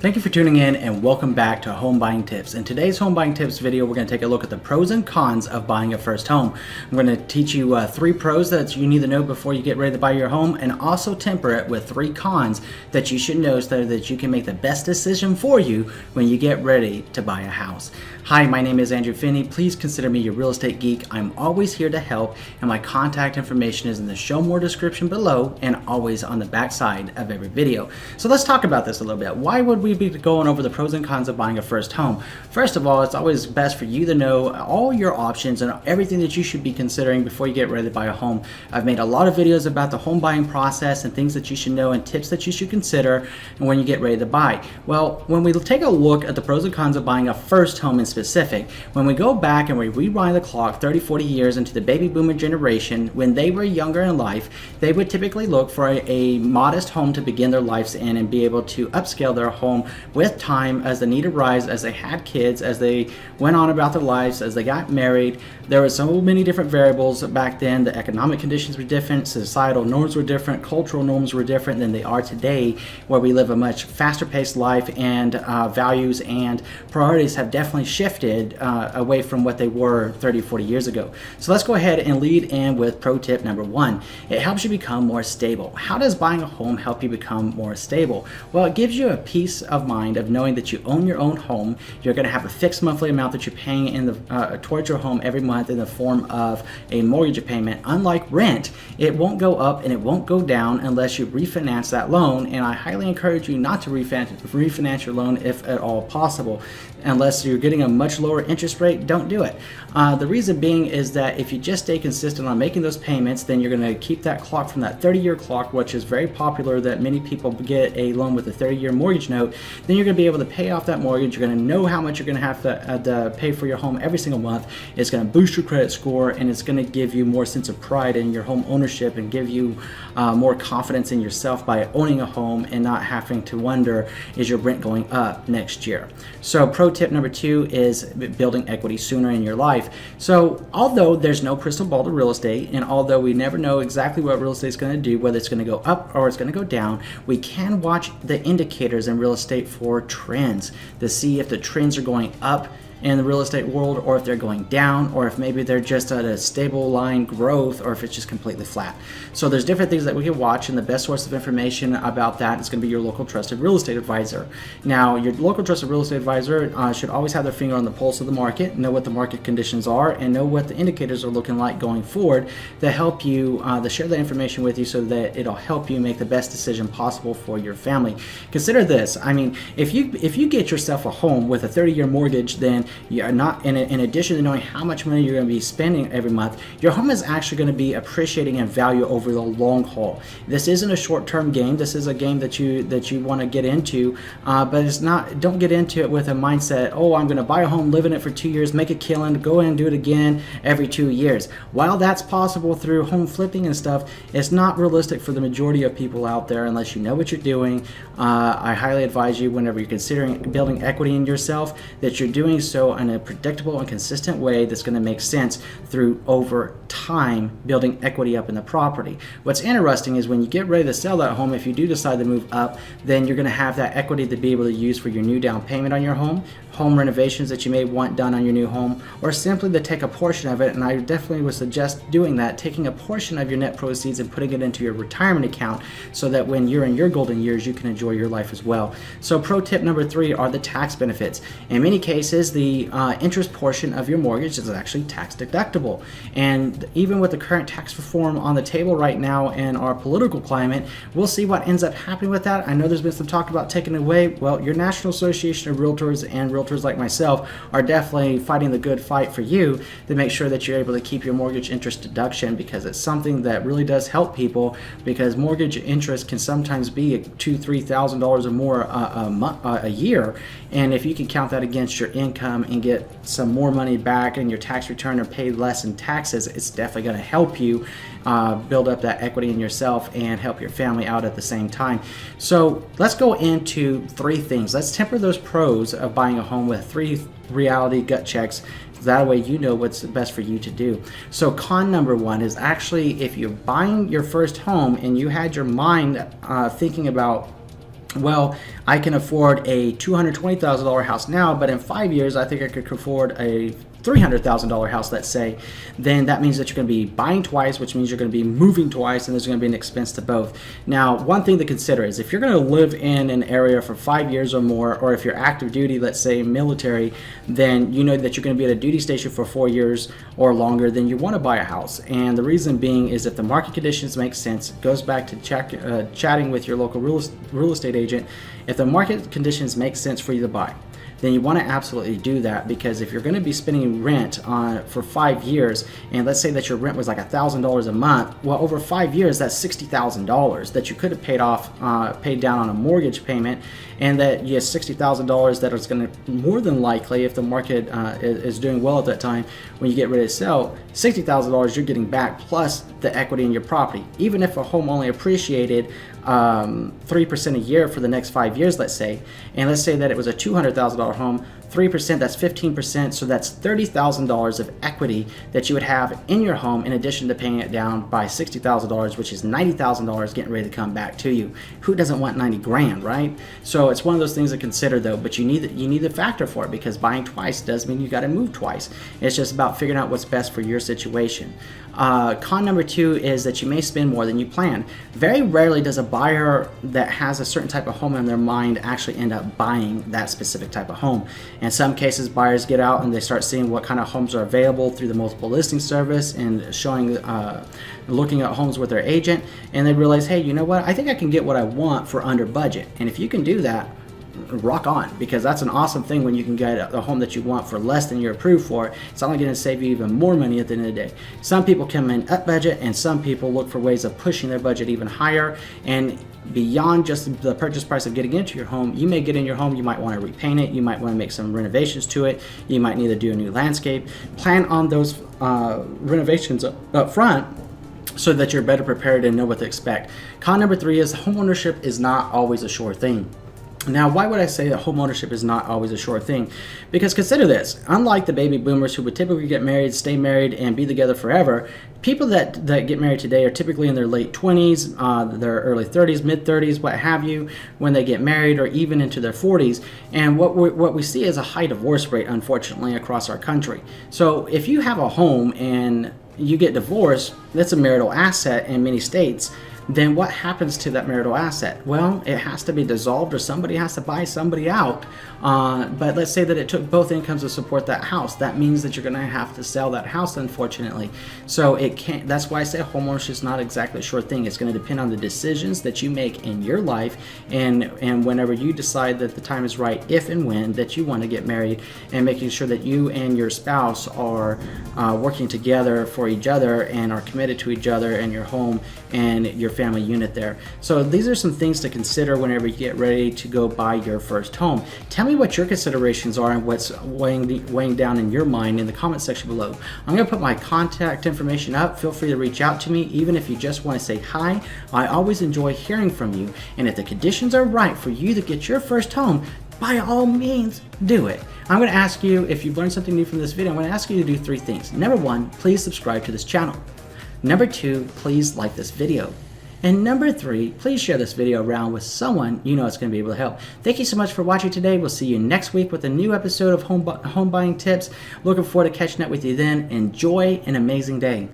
Thank you for tuning in and welcome back to Home Buying Tips. In today's Home Buying Tips video, we're going to take a look at the pros and cons of buying a first home. I'm going to teach you 3 pros that you need to know before you get ready to buy your home, and also temper it with 3 cons that you should know so that you can make the best decision for you when you get ready to buy a house. Hi, my name is Andrew Finney. Please consider me your real estate geek. I'm always here to help, and my contact information is in the show more description below and always on the back side of every video. So let's talk about this a little bit. Why would we be going over the pros and cons of buying a first home? First of all, it's always best for you to know all your options and everything that you should be considering before you get ready to buy a home. I've made a lot of videos about the home buying process and things that you should know and tips that you should consider when you get ready to buy. Well, when we take a look at the pros and cons of buying a first home in specific, when we go back and we rewind the clock 30-40 years into the baby boomer generation, when they were younger in life, they would typically look for a modest home to begin their lives in and be able to upscale their home with time as the need arose, as they had kids, as they went on about their lives, as they got married. There were so many different variables back then. The economic conditions were different, societal norms were different, cultural norms were different than they are today, where we live a much faster paced life, and values and priorities have definitely shifted away from what they were 30-40 years ago. So let's go ahead and lead in with pro tip number 1. It helps you become more stable. How does buying a home help you become more stable? Well, it gives you a peace of mind of knowing that you own your own home. You're going to have a fixed monthly amount that you're paying in the towards your home every month in the form of a mortgage payment. Unlike rent, it won't go up and it won't go down unless you refinance that loan, and I highly encourage you not to refinance your loan if at all possible. Unless you're getting a much lower interest rate, don't do it. The reason being is that if you just stay consistent on making those payments, then you're going to keep that clock from that 30-year clock, which is very popular, that many people get a loan with a 30-year mortgage note. Then you're going to be able to pay off that mortgage. You're going to know how much you're going to have to pay for your home every single month. It's going to boost your credit score, and it's going to give you more sense of pride in your home ownership and give you more confidence in yourself by owning a home and not having to wonder, is your rent going up next year? So pro tip number 2 is building equity sooner in your life. So although there's no crystal ball to real estate, and although we never know exactly what real estate is going to do, whether it's going to go up or it's going to go down, we can watch the indicators in real estate for trends to see if the trends are going up in the real estate world, or if they're going down, or if maybe they're just at a stable line growth, or if it's just completely flat. So there's different things that we can watch, and the best source of information about that is going to be your local trusted real estate advisor. Now, your local trusted real estate advisor should always have their finger on the pulse of the market, know what the market conditions are, and know what the indicators are looking like going forward to help you, to share that information with you so that it'll help you make the best decision possible for your family. Consider this. I mean, if you get yourself a home with a 30-year mortgage, then you're not, in addition to knowing how much money you're going to be spending every month, your home is actually going to be appreciating in value over the long haul. This isn't a short-term game. This is a game that you want to get into, but it's not. Don't get into it with a mindset, oh, I'm going to buy a home, live in it for 2 years, make a killing, go in and do it again every 2 years. While that's possible through home flipping and stuff, it's not realistic for the majority of people out there unless you know what you're doing. I highly advise you, whenever you're considering building equity in yourself, that you're doing so in a predictable and consistent way that's going to make sense through over time building equity up in the property. What's interesting is when you get ready to sell that home, if you do decide to move up, then you're going to have that equity to be able to use for your new down payment on your home renovations that you may want done on your new home, or simply to take a portion of it. And I definitely would suggest doing that, taking a portion of your net proceeds and putting it into your retirement account so that when you're in your golden years, you can enjoy your life as well. So pro tip number 3 are the tax benefits. In many cases, the interest portion of your mortgage is actually tax deductible. And even with the current tax reform on the table right now in our political climate, we'll see what ends up happening with that. I know there's been some talk about taking it away. Well, your National Association of Realtors and realtors like myself are definitely fighting the good fight for you to make sure that you're able to keep your mortgage interest deduction, because it's something that really does help people, because mortgage interest can sometimes be $2,000-$3,000 or more a year, and if you can count that against your income and get some more money back in your tax return or pay less in taxes, it's definitely going to help you build up that equity in yourself and help your family out at the same time. So let's go into 3 things. Let's temper those pros of buying a home with 3 reality gut checks. That way you know what's best for you to do. So con number 1 is actually, if you're buying your first home and you had your mind thinking about well, I can afford a $220,000 house now, but in 5 years, I think I could afford a $300,000 house, let's say. Then that means that you're going to be buying twice, which means you're going to be moving twice, and there's going to be an expense to both. Now, one thing to consider is if you're going to live in an area for 5 years or more, or if you're active duty, let's say military, then you know that you're going to be at a duty station for 4 years or longer, then you want to buy a house. And the reason being is if the market conditions make sense, it goes back to chatting with your local real estate agent. If the market conditions make sense for you to buy, then you want to absolutely do that, because if you're going to be spending rent for 5 years, and let's say that your rent was like $1,000 a month, well, over 5 years, that's $60,000 that you could have paid down on a mortgage payment, and that you have $60,000 that is going to more than likely, if the market is doing well at that time, when you get ready to sell, $60,000 you're getting back plus the equity in your property. Even if a home only appreciated 3% a year for the next 5 years, let's say, and let's say that it was a $200,000 home, 3%, that's 15%, so that's $30,000 of equity that you would have in your home, in addition to paying it down by $60,000, which is $90,000 getting ready to come back to you. Who doesn't want 90 grand, right? So it's one of those things to consider, though, but you need the factor for it, because buying twice does mean you got to move twice. It's just about figuring out what's best for your situation. Con number 2 is that you may spend more than you plan. Very rarely does a buyer that has a certain type of home in their mind actually end up buying that specific type of home. In some cases, buyers get out and they start seeing what kind of homes are available through the multiple listing service and looking at homes with their agent, and they realize, hey, you know what, I think I can get what I want for under budget. And if you can do that, rock on, because that's an awesome thing when you can get a home that you want for less than you're approved for. It's only going to save you even more money at the end of the day. Some people come in up budget, and some people look for ways of pushing their budget even higher, and beyond just the purchase price of getting into your home, you may get in your home, you might want to repaint it, you might want to make some renovations to it, you might need to do a new landscape. Plan on those renovations up front, so that you're better prepared and know what to expect. Con number 3 is homeownership is not always a sure thing. Now, why would I say that homeownership is not always a sure thing? Because consider this, unlike the baby boomers who would typically get married, stay married, and be together forever, people that get married today are typically in their late 20s, their early 30s, mid 30s, what have you, when they get married, or even into their 40s. And what we see is a high divorce rate, unfortunately, across our country. So if you have a home and you get divorced, that's a marital asset in many states. Then what happens to that marital asset? Well, it has to be dissolved, or somebody has to buy somebody out. But let's say that it took both incomes to support that house. That means that you're going to have to sell that house, unfortunately. So it can't. That's why I say homeownership is not exactly a sure thing. It's going to depend on the decisions that you make in your life, and whenever you decide that the time is right, if and when that you want to get married, and making sure that you and your spouse are working together for each other and are committed to each other and your home and your family unit there. So these are some things to consider whenever you get ready to go buy your first home. Tell me what your considerations are and what's weighing down in your mind in the comment section below. I'm going to put my contact information up. Feel free to reach out to me, even if you just want to say hi. I always enjoy hearing from you, and if the conditions are right for you to get your first home, by all means, do it. I'm going to ask you, if you've learned something new from this video, I'm going to ask you to do 3 things. Number 1, please subscribe to this channel. Number 2, please like this video. And number 3, please share this video around with someone you know it's going to be able to help. Thank you so much for watching today. We'll see you next week with a new episode of Home Buying Tips. Looking forward to catching up with you then. Enjoy an amazing day.